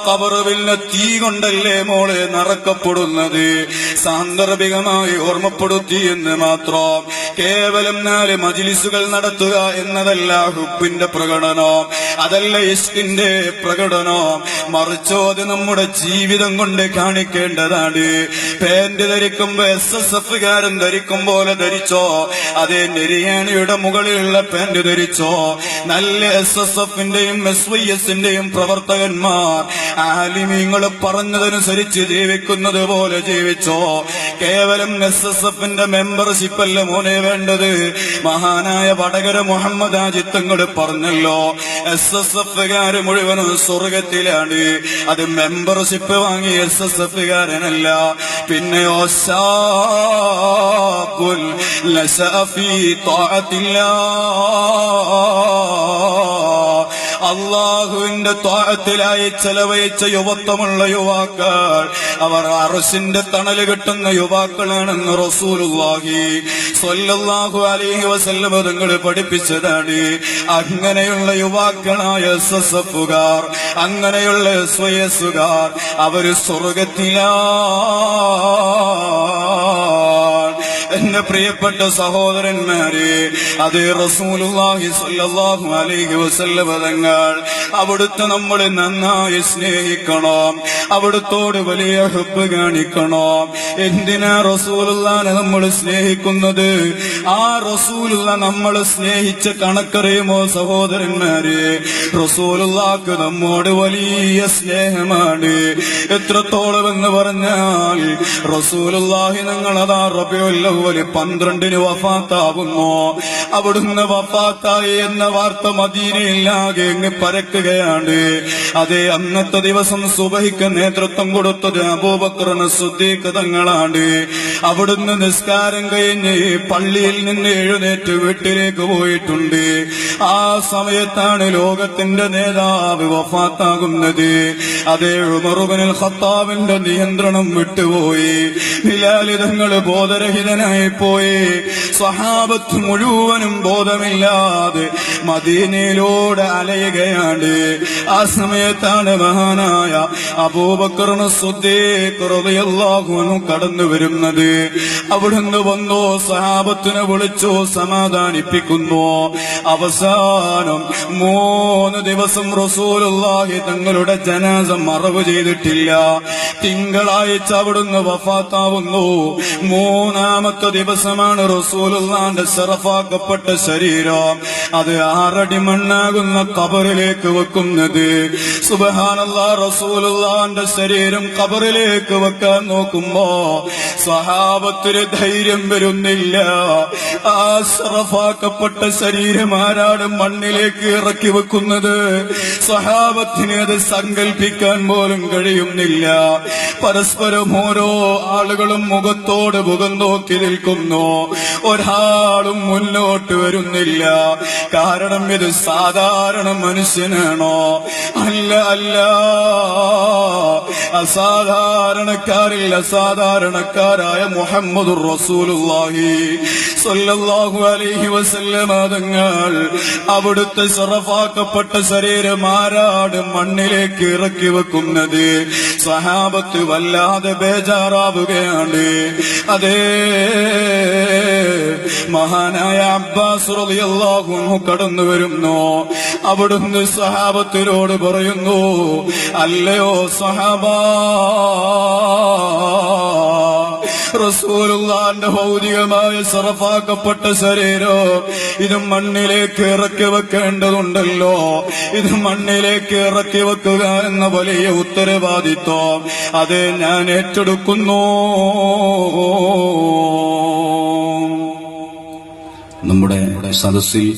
ഖബറിലെ തീ കൊണ്ടല്ലേ മോളെ നടക്കപ്പെടുന്നത്. സാന്ദർഭികമായി ഓർമ്മപ്പെടുത്തി എന്ന് മാത്രം. കേവലം 4 മജ്‌ലിസുകൾ നടത്തുക എന്നതല്ല ഹുബ്ബിന്റെ പ്രകടനം, അതല്ല ഇഷ്കിന്റെ പ്രകടനം. മറിച്ചോ അത് നമ്മുടെ ജീവിതം കൊണ്ട് കാണിക്കേണ്ടതാണ്. പാന്റ് ധരിക്കുമ്പോ SSFകാരൻ ധരിക്കും പോലെ ധരിച്ചോ, അതേ നെരിയാണിയുടെ മുകളിലുള്ള പാന്റ് ധരിച്ചോ. നല്ല SSFന്റെയും SYSന്റെയും പ്രവർത്തകന്മാർ ആലിമീങ്ങൾ പറഞ്ഞതനുസരിച്ച് ജീവിക്കുന്നത് പോലെ ജീവിച്ചോ. കേവലം SSFന്റെ മെമ്പർഷിപ്പ് അല്ല മോനെ വേണ്ടത്. മഹാനായ വടകര മുഹമ്മദ് ആജിത്തങ്ങൾ പറഞ്ഞല്ലോ, SSFകാര് മുഴുവനും സ്വർഗത്തിലാണ്. അത് മെമ്പർഷിപ്പ് വാങ്ങി SSFകാരനല്ല. പിന്നെയോ ശാബുൽ ലശഅ ഫീ ത്വാഅത്തില്ലാഹ്, അള്ളാഹുവിന്റെ ത്വാഅത്തിലായി ചെലവഴിച്ച യുവത്വമുള്ള യുവാക്കൾ, അവർ അർശിന്റെ തണല് കിട്ടുന്ന യുവാക്കളാണെന്ന് റസൂലുള്ളാഹി സ്വല്ലല്ലാഹു അലൈഹി വസല്ലം തങ്ങൾ പഠിപ്പിച്ചതാണ്. അങ്ങനെയുള്ള യുവാക്കളായ SSFകാർ, അങ്ങനെയുള്ള SYSകാർ, അവര് സ്വർഗത്തിലാണ്. എന്റെ പ്രിയപ്പെട്ട സഹോദരന്മാരെ, അതേ റസൂലുള്ളാഹി സ്വല്ലല്ലാഹു അലൈഹി വസല്ലം തങ്ങൾ അവിടുത്തെ നമ്മൾ നന്നായി സ്നേഹിക്കണം, അവിടുത്തോട് വലിയ ഹുബ്ബ് കാണിക്കണം. എന്തിനാ റസൂലുള്ളാഹിനെ നമ്മൾ സ്നേഹിക്കുന്നത്? ആ റസൂലുള്ള നമ്മൾ സ്നേഹിച്ച കണക്കറിയുമോ സഹോദരന്മാരെ? റസൂലുള്ളാഹിക്ക് നമ്മോട് വലിയ സ്നേഹമാണ്. എത്രത്തോളം എന്ന് പറഞ്ഞാൽ റസൂലുള്ളാഹി ഞങ്ങളതാ റബീഉൽ അവ്വൽ 12 വഫാത്താവുന്നു. അവിടുന്ന് വഫാത്തായി എന്ന വാർത്ത മദീനയിലാകെ പരക്കുകയാണ്. അതേ അന്നത്തെ ദിവസം സുബഹിക്ക് നേതൃത്വം കൊടുത്തത് അബൂബക്കർ സിദ്ദീഖ് തങ്ങളാണ്. അവിടുന്ന് നിസ്കാരം കഴിഞ്ഞ് പള്ളിയിൽ നിന്ന് എഴുന്നേറ്റ് വീട്ടിലേക്ക് പോയിട്ടുണ്ട്. ആ സമയത്താണ് ലോകത്തിന്റെ നേതാവ് വഫാത്താകുന്നത്. അതേ ഉമർ ഇബ്നുൽ ഖത്താബിന്റെ നിയന്ത്രണം വിട്ടുപോയി. ബിലാൽ തങ്ങൾ ബോധരഹിതനായി പോയി. സ്വഹാബത്ത് മുഴുവനും ബോധമില്ലാതെ മദീനയിലൂടെ അലയുകയാണ്. ആ സമയത്താണ് മഹാനായ അബൂബക്കർ സിദ്ദീഖ് റളിയല്ലാഹു അൻഹു കടന്നു വരുന്നത്. അവിടുന്ന് വന്നു സ്വഹാബത്തിനെ വിളിച്ചു സമാധാനിപ്പിക്കുന്നു. അവസാനം 3 ദിവസം റസൂലുള്ളാഹി തങ്ങളുടെ ജനാസ മറവ് ചെയ്തിട്ടില്ല. തിങ്കളാഴ്ച അവിടുന്ന് വഫാത്താവുന്നു. 3ാമത്തെ ദിവസമാണ് റസൂലുള്ളാഹിന്റെ ശറഫാക്കപ്പെട്ട ശരീരം അത് 6 അടി മണ്ണാകുന്ന ഖബറിലേക്ക് വെക്കുന്നത്. സുബ്ഹാനല്ലാഹ്, റസൂലുള്ളാഹിന്റെ ശരീരം ഖബറിലേക്ക് വെക്കാൻ നോക്കുമ്പോ സ്വഹാബത്തിന് ധൈര്യം വരുന്നില്ല. ആ ശറഫാക്കപ്പെട്ട ശരീരം ആരാണ് മണ്ണിലേക്ക് ഇറക്കി വെക്കുന്നത്? സ്വഹാബത്തിന് അത് സങ്കല്പിക്കാൻ പോലും കഴിയുന്നില്ല. പരസ്പരം ഓരോ ആളുകളും മുഖത്തോട് മുഖം നോക്കി നിൽക്കുന്നു. ഒരാളും മുന്നോട്ട് വരുന്നില്ല. കാരണം ഇത് സാധാരണ മനുഷ്യനാണോ? അല്ല, അല്ല. അസാധാരണക്കാരിൽ അസാധാരണക്കാരായ മുഹമ്മദുർ റസൂലുള്ളാഹി സ്വല്ലല്ലാഹു അലൈഹി വസല്ലം തങ്ങൾ അവിടുത്തെ ശറഫാക്കപ്പെട്ട ശരീരം ആരാണ് മണ്ണിലേക്ക് ഇറക്കി വെക്കുന്നത്? സ്വഹാബത്ത് വല്ലാതെ ബേജാറാവുകയാണ്. അതേ മഹാനായ അബ്ബാസ് റളിയല്ലാഹു അൻഹു കടന്നു വരുന്നു. അവിടുന്ന് സ്വഹാബത്തിനോട് പറയുന്നു, അല്ലയോ സ്വഹാബാ, റസൂലുള്ളാഹിന്റെ ഭൗതികമായ ശറഫാക്കപ്പെട്ട ശരീരം ഇത് മണ്ണിലേക്ക് ഇറക്കി വെക്കേണ്ടതുണ്ടല്ലോ. ഇത് മണ്ണിലേക്ക് ഇറക്കി വെക്കുക എന്ന വലിയ ഉത്തരവാദിത്വം അത് ഞാൻ ഏറ്റെടുക്കുന്നു. നമ്മുടെ സദസ്സിൽ